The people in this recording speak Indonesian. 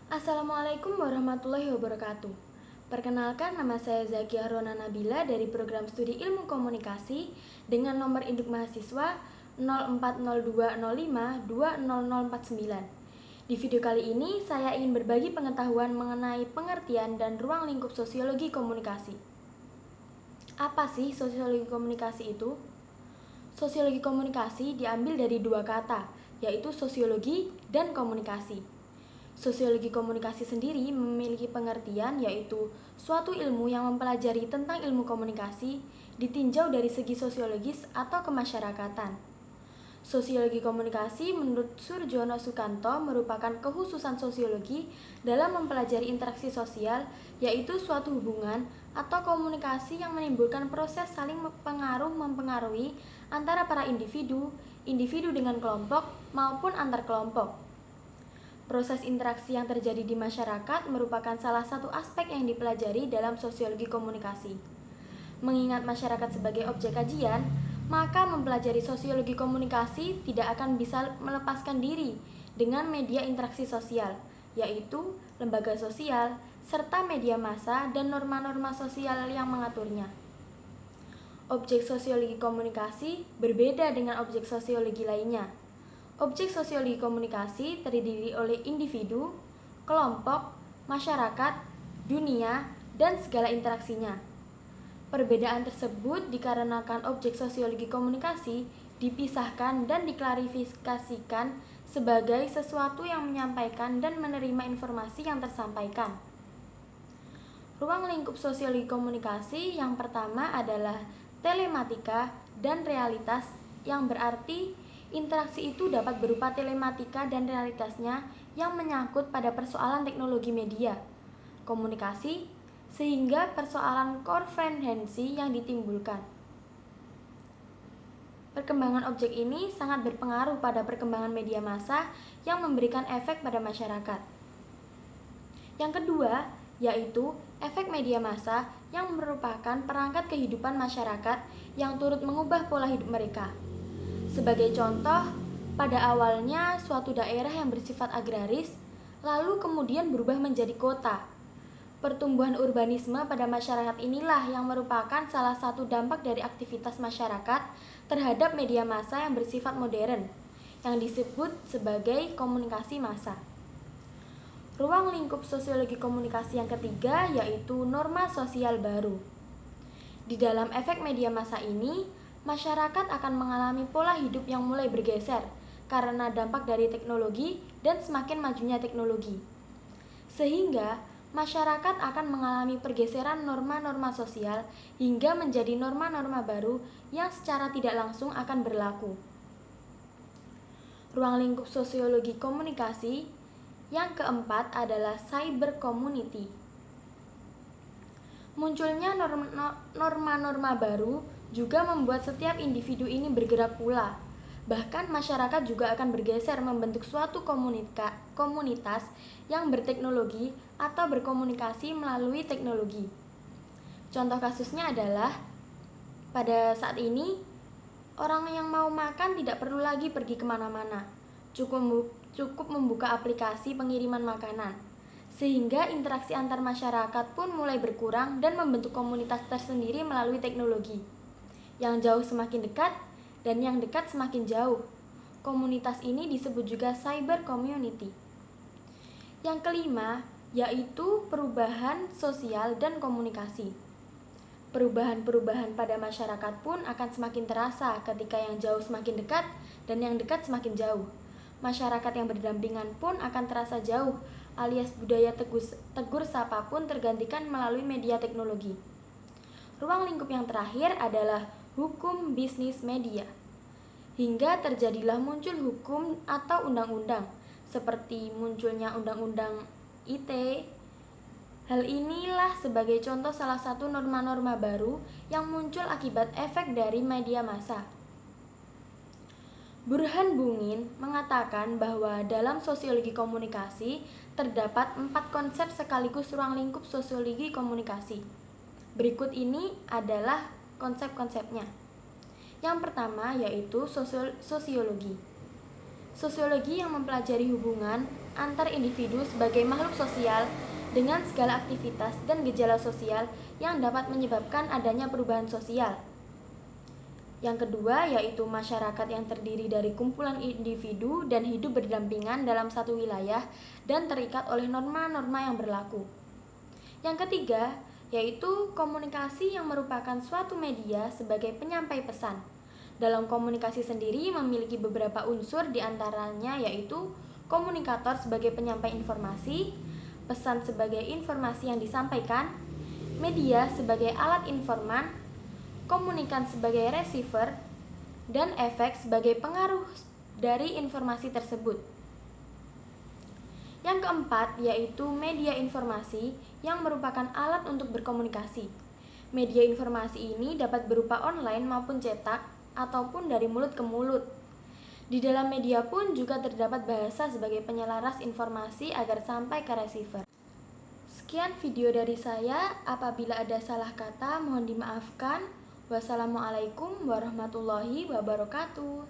Assalamualaikum warahmatullahi wabarakatuh. Perkenalkan, nama saya Zakia Rona Nabila dari Program Studi Ilmu Komunikasi dengan nomor induk mahasiswa 040205200049. Di video kali ini, saya ingin berbagi pengetahuan mengenai pengertian dan ruang lingkup sosiologi komunikasi. Apa sih sosiologi komunikasi itu? Sosiologi komunikasi diambil dari dua kata, yaitu sosiologi dan komunikasi. Sosiologi komunikasi sendiri memiliki pengertian yaitu suatu ilmu yang mempelajari tentang ilmu komunikasi ditinjau dari segi sosiologis atau kemasyarakatan. Sosiologi komunikasi menurut Surjono Sukanto merupakan kekhususan sosiologi dalam mempelajari interaksi sosial, yaitu suatu hubungan atau komunikasi yang menimbulkan proses saling mempengaruhi antara para individu, individu dengan kelompok maupun antar kelompok. Proses interaksi yang terjadi di masyarakat merupakan salah satu aspek yang dipelajari dalam sosiologi komunikasi. Mengingat masyarakat sebagai objek kajian, maka mempelajari sosiologi komunikasi tidak akan bisa melepaskan diri dengan media interaksi sosial, yaitu lembaga sosial, serta media massa dan norma-norma sosial yang mengaturnya. Objek sosiologi komunikasi berbeda dengan objek sosiologi lainnya. Objek sosiologi komunikasi terdiri oleh individu, kelompok, masyarakat, dunia, dan segala interaksinya. Perbedaan tersebut dikarenakan objek sosiologi komunikasi dipisahkan dan diklarifikasikan sebagai sesuatu yang menyampaikan dan menerima informasi yang tersampaikan. Ruang lingkup sosiologi komunikasi yang pertama adalah telematika dan realitas, yang berarti interaksi itu dapat berupa telematika dan realitasnya yang menyangkut pada persoalan teknologi media, komunikasi, sehingga persoalan komprehensi yang ditimbulkan. Perkembangan objek ini sangat berpengaruh pada perkembangan media massa yang memberikan efek pada masyarakat. Yang kedua, yaitu efek media massa yang merupakan perangkat kehidupan masyarakat yang turut mengubah pola hidup mereka. Sebagai contoh, pada awalnya suatu daerah yang bersifat agraris, lalu kemudian berubah menjadi kota. Pertumbuhan urbanisme pada masyarakat inilah yang merupakan salah satu dampak dari aktivitas masyarakat terhadap media massa yang bersifat modern, yang disebut sebagai komunikasi massa. Ruang lingkup sosiologi komunikasi yang ketiga yaitu norma sosial baru. Di dalam efek media massa ini, masyarakat akan mengalami pola hidup yang mulai bergeser karena dampak dari teknologi dan semakin majunya teknologi. Sehingga masyarakat akan mengalami pergeseran norma-norma sosial hingga menjadi norma-norma baru yang secara tidak langsung akan berlaku. Ruang lingkup sosiologi komunikasi yang keempat adalah cyber community. Munculnya norma-norma baru juga membuat setiap individu ini bergerak pula. Bahkan masyarakat juga akan bergeser membentuk suatu komunitas yang berteknologi atau berkomunikasi melalui teknologi. Contoh kasusnya adalah, pada saat ini, orang yang mau makan tidak perlu lagi pergi kemana-mana. Cukup membuka aplikasi pengiriman makanan. Sehingga interaksi antar masyarakat pun mulai berkurang dan membentuk komunitas tersendiri melalui teknologi. Yang jauh semakin dekat, dan yang dekat semakin jauh. Komunitas ini disebut juga cyber community. Yang kelima, yaitu perubahan sosial dan komunikasi. Perubahan-perubahan pada masyarakat pun akan semakin terasa ketika yang jauh semakin dekat dan yang dekat semakin jauh. Masyarakat yang berdampingan pun akan terasa jauh, alias budaya tegur sapa pun tergantikan melalui media teknologi. Ruang lingkup yang terakhir adalah hukum bisnis media. Hingga terjadilah muncul hukum atau undang-undang, seperti munculnya undang-undang ITE. Hal inilah sebagai contoh salah satu norma-norma baru yang muncul akibat efek dari media massa. Burhan Bungin mengatakan bahwa dalam sosiologi komunikasi terdapat 4 konsep sekaligus ruang lingkup sosiologi komunikasi. Berikut ini adalah konsep-konsepnya. Yang pertama yaitu sosiologi. Sosiologi yang mempelajari hubungan antar individu sebagai makhluk sosial dengan segala aktivitas dan gejala sosial yang dapat menyebabkan adanya perubahan sosial. Yang kedua yaitu masyarakat yang terdiri dari kumpulan individu dan hidup berdampingan dalam satu wilayah dan terikat oleh norma-norma yang berlaku. Yang ketiga yaitu komunikasi yang merupakan suatu media sebagai penyampai pesan. Dalam komunikasi sendiri memiliki beberapa unsur diantaranya yaitu komunikator sebagai penyampai informasi, pesan sebagai informasi yang disampaikan, media sebagai alat informan, komunikan sebagai receiver, dan efek sebagai pengaruh dari informasi tersebut. Yang keempat yaitu media informasi yang merupakan alat untuk berkomunikasi. Media informasi ini dapat berupa online maupun cetak ataupun dari mulut ke mulut. Di dalam media pun juga terdapat bahasa sebagai penyelaras informasi agar sampai ke receiver. Sekian video dari saya, apabila ada salah kata mohon dimaafkan. Wassalamualaikum warahmatullahi wabarakatuh.